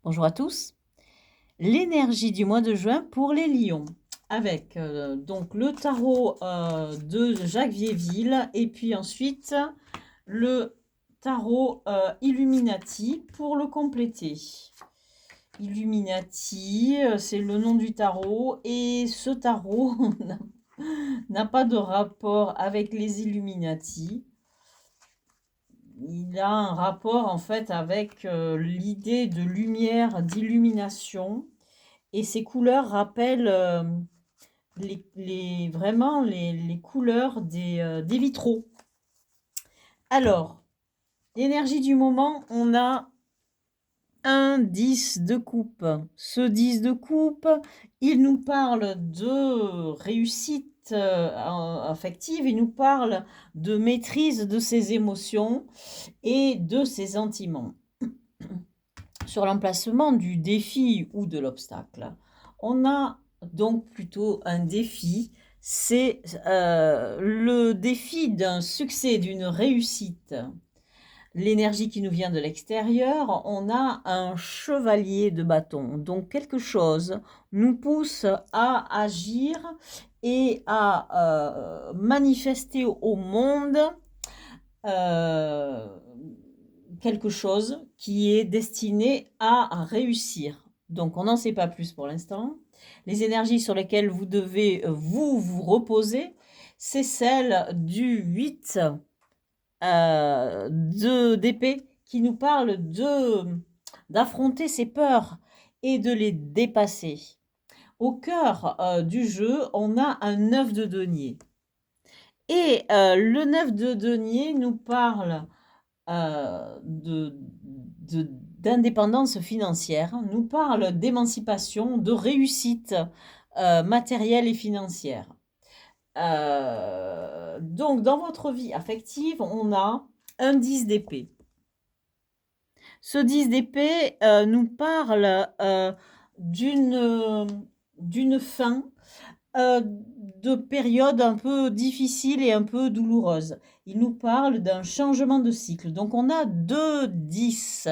Bonjour à tous. L'énergie du mois de juin pour les lions. Avec donc le tarot de Jacques Vieilleville et puis ensuite le tarot Illuminati pour le compléter. Illuminati, c'est le nom du tarot et ce tarot n'a pas de rapport avec les Illuminati. Il a un rapport en fait avec l'idée de lumière, d'illumination. Et ces couleurs rappellent vraiment les couleurs des vitraux. Alors, l'énergie du moment, on a un 10 de coupe. Ce 10 de coupe, il nous parle de réussite affective, il nous parle de maîtrise de ses émotions et de ses sentiments. Sur l'emplacement du défi ou de l'obstacle, on a donc plutôt un défi. C'est le défi d'un succès, d'une réussite. L'énergie qui nous vient de l'extérieur, on a un chevalier de bâton. Donc quelque chose nous pousse à agir et à manifester au monde quelque chose qui est destiné à réussir. Donc on n'en sait pas plus pour l'instant. Les énergies sur lesquelles vous devez vous reposer, c'est celle du 8 d'épée qui nous parle d'affronter ses peurs et de les dépasser. Au cœur du jeu, on a un 9 de denier. Et le 9 de denier nous parle d'indépendance financière, nous parle d'émancipation, de réussite matérielle et financière. Donc, dans votre vie affective, on a un 10 d'épée. Ce 10 d'épée nous parle d'une fin de période un peu difficile et un peu douloureuse. Il nous parle d'un changement de cycle. Donc on a 2 10.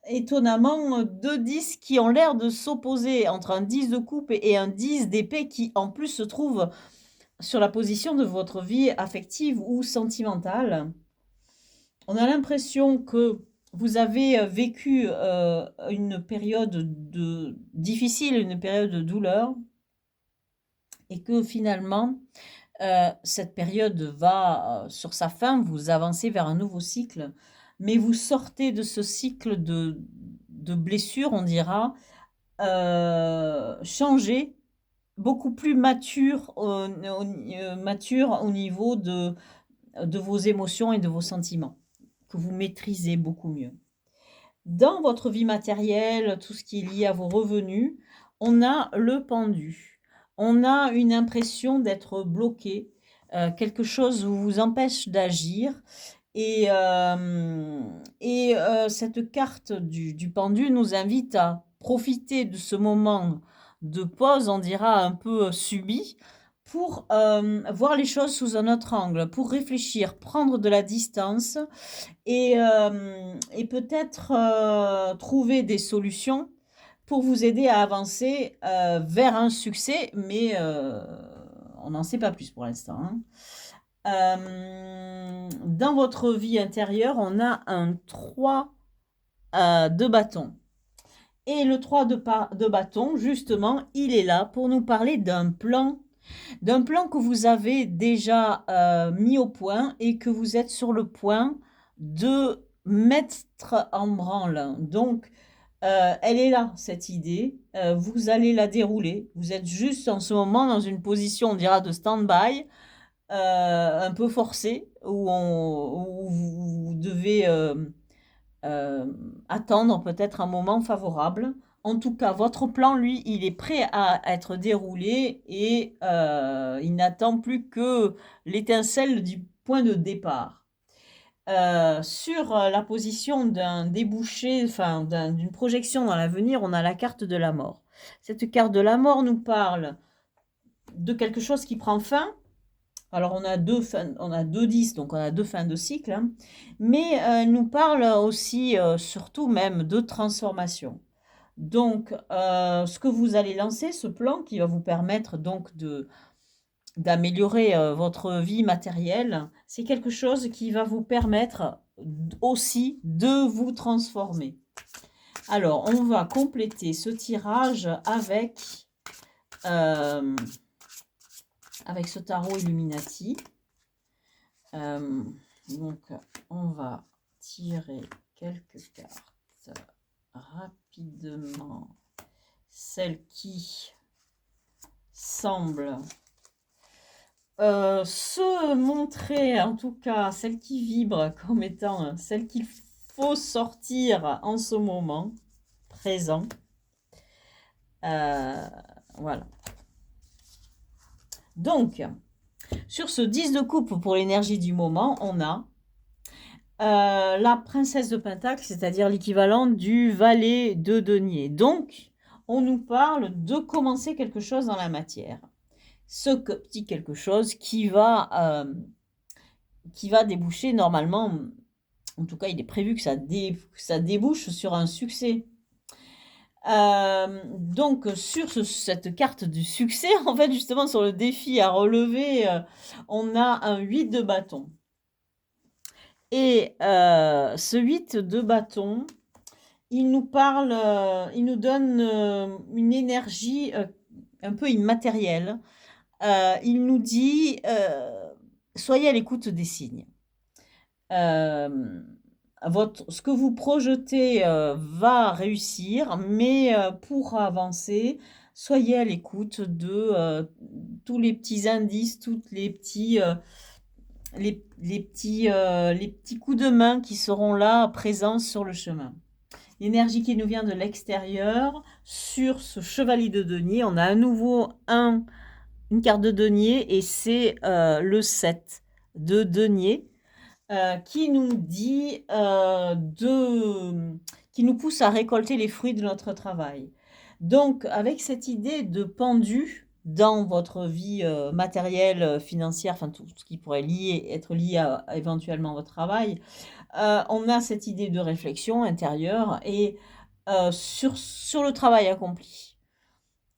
Étonnamment, 2 10 qui ont l'air de s'opposer entre un 10 de coupe et un 10 d'épée qui en plus se trouve sur la position de votre vie affective ou sentimentale. On a l'impression que vous avez vécu une période difficile, une période de douleur, et que finalement, cette période va sur sa fin, vous avancez vers un nouveau cycle, mais vous sortez de ce cycle de blessures, on dira, changé, beaucoup plus mature, mature au niveau de vos émotions et de vos sentiments, que vous maîtrisez beaucoup mieux. Dans votre vie matérielle, tout ce qui est lié à vos revenus, on a le pendu. On a une impression d'être bloqué, quelque chose vous empêche d'agir. Et cette carte du pendu nous invite à profiter de ce moment de pause, on dira un peu subi, pour voir les choses sous un autre angle, pour réfléchir, prendre de la distance et peut-être trouver des solutions pour vous aider à avancer vers un succès, mais on n'en sait pas plus pour l'instant, hein. Dans votre vie intérieure, on a un 3 de bâton. Et le 3 de bâton, justement, il est là pour nous parler d'un plan que vous avez déjà mis au point et que vous êtes sur le point de mettre en branle. Donc, elle est là, cette idée. Vous allez la dérouler. Vous êtes juste en ce moment dans une position, on dira, de stand-by, un peu forcée, où vous devez attendre peut-être un moment favorable. En tout cas, votre plan, lui, il est prêt à être déroulé et il n'attend plus que l'étincelle du point de départ. Sur la position d'un débouché, enfin d'une projection dans l'avenir, on a la carte de la mort. Cette carte de la mort nous parle de quelque chose qui prend fin, Alors, on a deux 10, donc on a deux fins de cycle, hein, mais elle nous parle aussi, surtout même, de transformation. Donc, ce que vous allez lancer, ce plan qui va vous permettre donc d'améliorer votre vie matérielle, c'est quelque chose qui va vous permettre aussi de vous transformer. Alors, on va compléter ce tirage euh, avec ce tarot Illuminati. Donc, on va tirer quelques cartes rapidement. Celle qui semble se montrer, en tout cas, celle qui vibre comme étant celle qu'il faut sortir en ce moment présent. Voilà. Donc, sur ce 10 de coupe pour l'énergie du moment, on a la princesse de Pentacle, c'est-à-dire l'équivalent du valet de denier. Donc, on nous parle de commencer quelque chose dans la matière. Ce petit quelque chose qui va déboucher normalement, en tout cas il est prévu que ça débouche sur un succès. Donc sur cette carte du succès, en fait justement sur le défi à relever, on a un 8 de bâton. Et ce 8 de bâton, il nous parle, il nous donne une énergie un peu immatérielle. Il nous dit, soyez à l'écoute des signes. Ce que vous projetez va réussir, mais pour avancer, soyez à l'écoute de tous les petits indices, toutes les petits coups de main qui seront là présents sur le chemin. L'énergie qui nous vient de l'extérieur, sur ce chevalier de denier, on a à nouveau une carte de denier et c'est le 7 de denier qui nous dit qui nous pousse à récolter les fruits de notre travail. Donc, avec cette idée de pendu dans votre vie matérielle, financière, enfin tout ce qui pourrait être lié à éventuellement votre travail, on a cette idée de réflexion intérieure et sur le travail accompli.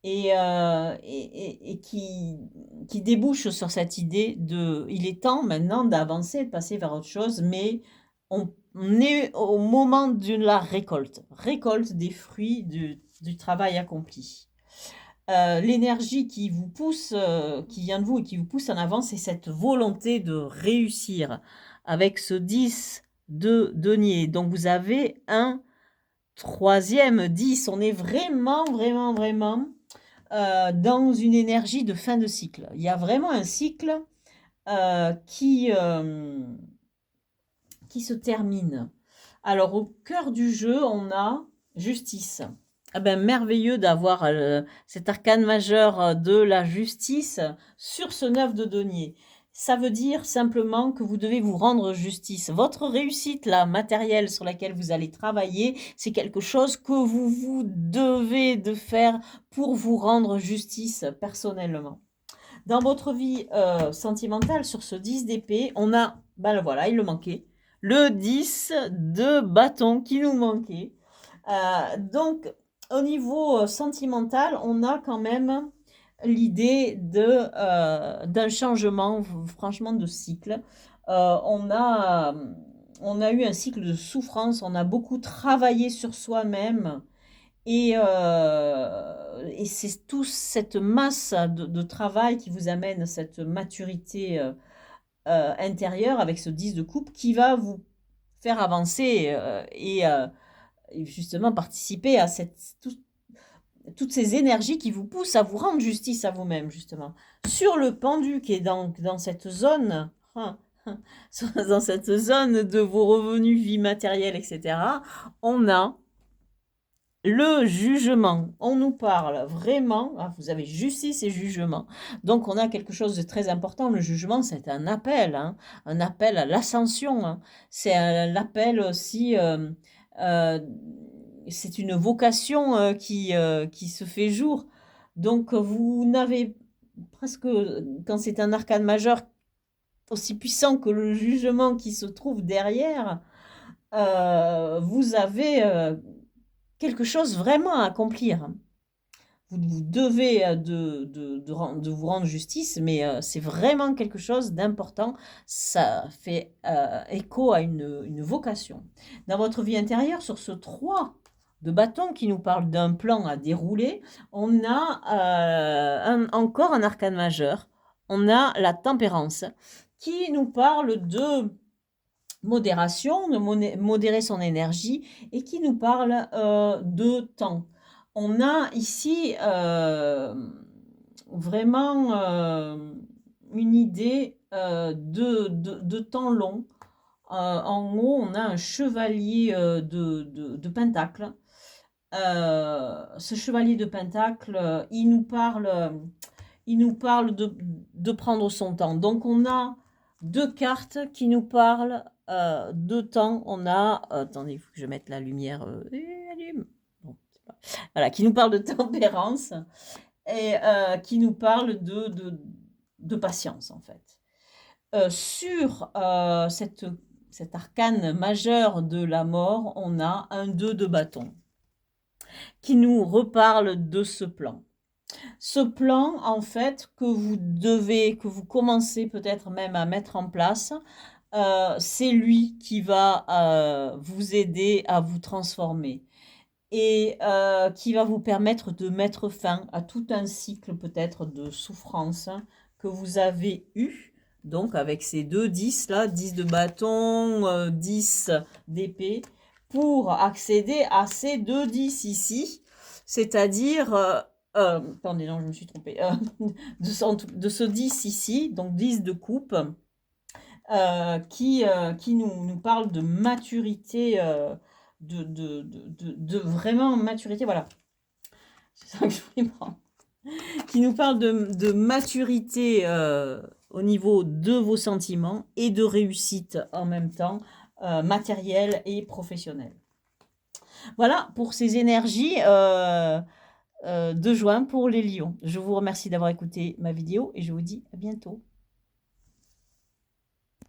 Et qui débouche sur cette idée il est temps maintenant d'avancer, de passer vers autre chose, mais on est au moment de la récolte des fruits du travail accompli. L'énergie qui vous pousse, qui vient de vous et qui vous pousse en avant, c'est cette volonté de réussir avec ce 10 de denier. Donc vous avez un troisième 10. On est vraiment, vraiment, vraiment dans une énergie de fin de cycle. Il y a vraiment un cycle qui se termine. Alors, au cœur du jeu, on a justice. Ah ben, merveilleux d'avoir cet arcane majeur de la justice sur ce 9 de denier. Ça veut dire simplement que vous devez vous rendre justice. Votre réussite, la matérielle sur laquelle vous allez travailler, c'est quelque chose que vous devez de faire pour vous rendre justice personnellement. Dans votre vie sentimentale, sur ce 10 d'épée, on a, ben voilà, il le manquait, le 10 de bâton qui nous manquait. Donc, au niveau sentimental, on a quand même l'idée d'un changement, franchement, de cycle. On a eu un cycle de souffrance, on a beaucoup travaillé sur soi-même. Et c'est toute cette masse de travail qui vous amène cette maturité intérieure avec ce 10 de coupe qui va vous faire avancer et justement participer à toutes ces énergies qui vous poussent à vous rendre justice à vous-même, justement. Sur le pendu qui est dans cette zone, dans cette zone de vos revenus, vie matérielle, etc., on a le jugement. On nous parle vraiment, vous avez justice et jugement. Donc, on a quelque chose de très important. Le jugement, c'est un appel à l'ascension. C'est un appel aussi... c'est une vocation qui se fait jour. Donc, vous n'avez presque, quand c'est un arcane majeur aussi puissant que le jugement qui se trouve derrière, vous avez quelque chose vraiment à accomplir. Vous devez de vous rendre justice, mais c'est vraiment quelque chose d'important. Ça fait écho à une vocation. Dans votre vie intérieure, sur ce 3 de bâton qui nous parle d'un plan à dérouler, on a encore un arcane majeur. On a la tempérance qui nous parle de modération, de modérer son énergie et qui nous parle de temps. On a ici vraiment une idée de temps long. En haut, on a un chevalier de Pentacle. Ce chevalier de Pentacle, il nous parle de prendre son temps. Donc, on a 2 cartes qui nous parlent de temps. On a, attendez, il faut que je mette la lumière. Allume. Bon, voilà, qui nous parle de tempérance et qui nous parle de patience, en fait. Sur cet arcane majeur de la mort, on a un 2 de bâton qui nous reparle de ce plan. Ce plan, en fait, que vous commencez peut-être même à mettre en place, c'est lui qui va vous aider à vous transformer et qui va vous permettre de mettre fin à tout un cycle peut-être de souffrance que vous avez eu. Donc avec ces 2 10 là, 10 de bâton, 10 d'épée, pour accéder à ces 2 10 ici, c'est-à-dire, attendez, non, je me suis trompée, de ce 10 ici, donc 10 de coupe, qui nous parle de maturité, de vraiment maturité, voilà. C'est ça que je voulais prendre. Qui nous parle de maturité au niveau de vos sentiments et de réussite en même temps, matérielle et professionnelle. Voilà pour ces énergies de juin pour les lions. Je vous remercie d'avoir écouté ma vidéo et je vous dis à bientôt.